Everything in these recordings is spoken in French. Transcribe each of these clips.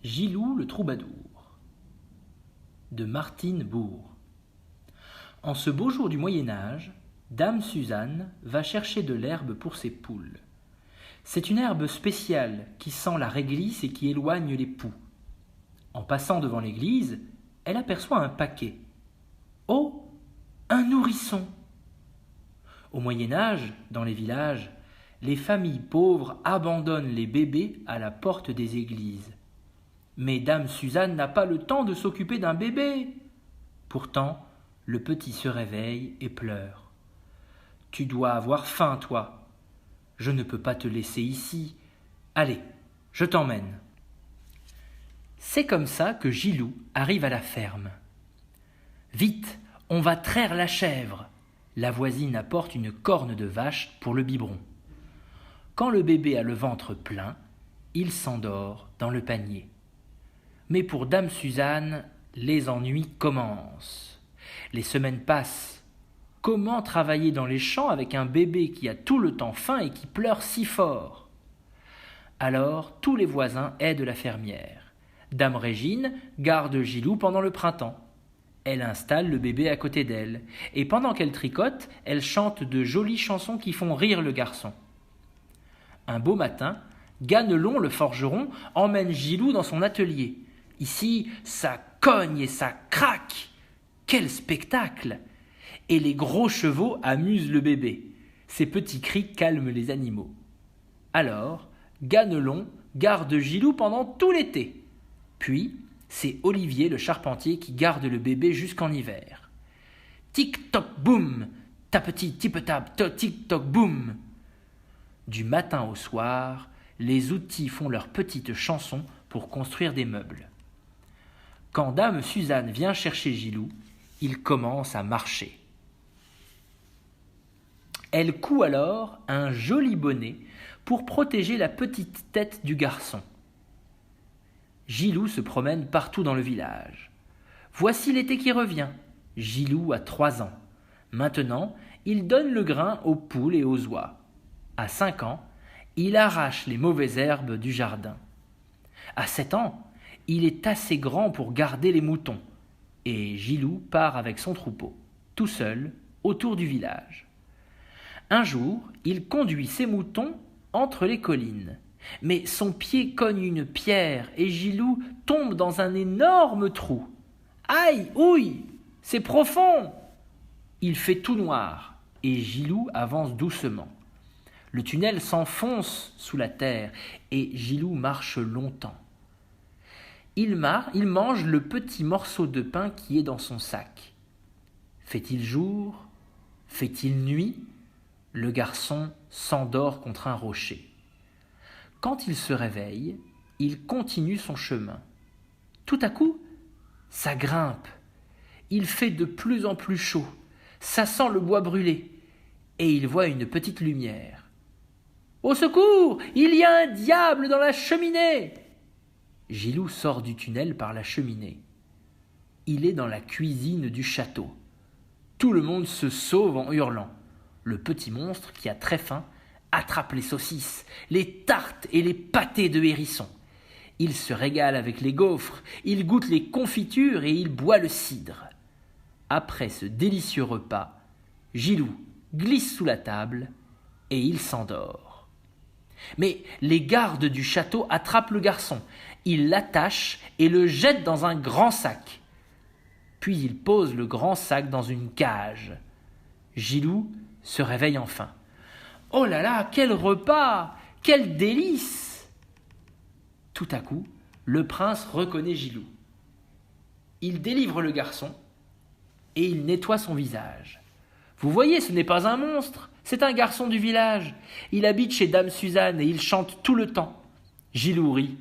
Gilou le troubadour de Martine Bourg. En ce beau jour du Moyen-Âge, Dame Suzanne va chercher de l'herbe pour ses poules. C'est une herbe spéciale qui sent la réglisse et qui éloigne les poux. En passant devant l'église, elle aperçoit un paquet. Oh, un nourrisson! Au Moyen-Âge, dans les villages, les familles pauvres abandonnent les bébés à la porte des églises. Mais Dame Suzanne n'a pas le temps de s'occuper d'un bébé. Pourtant, le petit se réveille et pleure. « Tu dois avoir faim, toi. Je ne peux pas te laisser ici. Allez, je t'emmène. » C'est comme ça que Gilou arrive à la ferme. « Vite, on va traire la chèvre !» La voisine apporte une corne de vache pour le biberon. Quand le bébé a le ventre plein, il s'endort dans le panier. Mais pour Dame Suzanne, les ennuis commencent. Les semaines passent. Comment travailler dans les champs avec un bébé qui a tout le temps faim et qui pleure si fort? Alors, tous les voisins aident la fermière. Dame Régine garde Gilou pendant le printemps. Elle installe le bébé à côté d'elle. Et pendant qu'elle tricote, elle chante de jolies chansons qui font rire le garçon. Un beau matin, Ganelon, le forgeron, emmène Gilou dans son atelier. Ici, ça cogne et ça craque. Quel spectacle! Et les gros chevaux amusent le bébé. Ces petits cris calment les animaux. Alors, Ganelon garde Gilou pendant tout l'été. Puis, c'est Olivier le charpentier qui garde le bébé jusqu'en hiver. Tic-toc boum, tapeti tip-tap, tic-toc boum. Du matin au soir, les outils font leurs petites chansons pour construire des meubles. Quand Dame Suzanne vient chercher Gilou, il commence à marcher. Elle coud alors un joli bonnet pour protéger la petite tête du garçon. Gilou se promène partout dans le village. Voici l'été qui revient. Gilou a 3 ans. Maintenant, il donne le grain aux poules et aux oies. À 5 ans, il arrache les mauvaises herbes du jardin. À 7 ans, il est assez grand pour garder les moutons. Et Gilou part avec son troupeau, tout seul, autour du village. Un jour, il conduit ses moutons entre les collines. Mais son pied cogne une pierre et Gilou tombe dans un énorme trou. Aïe, ouille, c'est profond! Il fait tout noir et Gilou avance doucement. Le tunnel s'enfonce sous la terre et Gilou marche longtemps. Il mange le petit morceau de pain qui est dans son sac. Fait-il jour? Fait-il nuit? Le garçon s'endort contre un rocher. Quand il se réveille, il continue son chemin. Tout à coup, ça grimpe. Il fait de plus en plus chaud. Ça sent le bois brûlé. Et il voit une petite lumière. « Au secours! Il y a un diable dans la cheminée !» Gilou sort du tunnel par la cheminée. Il est dans la cuisine du château. Tout le monde se sauve en hurlant. Le petit monstre, qui a très faim, attrape les saucisses, les tartes et les pâtés de hérisson. Il se régale avec les gaufres, il goûte les confitures et il boit le cidre. Après ce délicieux repas, Gilou glisse sous la table et il s'endort. Mais les gardes du château attrapent le garçon. Ils l'attachent et le jettent dans un grand sac. Puis ils posent le grand sac dans une cage. Gilou se réveille enfin. « Oh là là, quel repas! Quel délice !» Tout à coup, le prince reconnaît Gilou. Il délivre le garçon et il nettoie son visage. Vous voyez, ce n'est pas un monstre, c'est un garçon du village. Il habite chez Dame Suzanne et il chante tout le temps. Gilou rit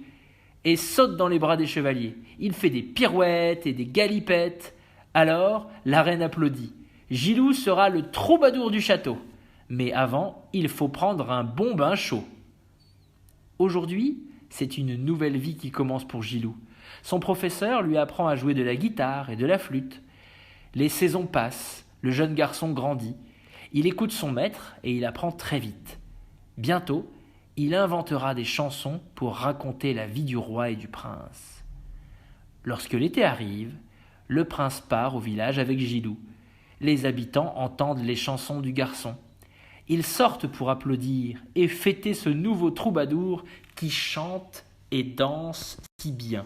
et saute dans les bras des chevaliers. Il fait des pirouettes et des galipettes. Alors, la reine applaudit. Gilou sera le troubadour du château. Mais avant, il faut prendre un bon bain chaud. Aujourd'hui, c'est une nouvelle vie qui commence pour Gilou. Son professeur lui apprend à jouer de la guitare et de la flûte. Les saisons passent, le jeune garçon grandit. Il écoute son maître et il apprend très vite. Bientôt, Il inventera des chansons pour raconter la vie du roi et du prince. Lorsque l'été arrive, le prince part au village avec Gilou. Les habitants entendent les chansons du garçon. Ils sortent pour applaudir et fêter ce nouveau troubadour qui chante et danse si bien.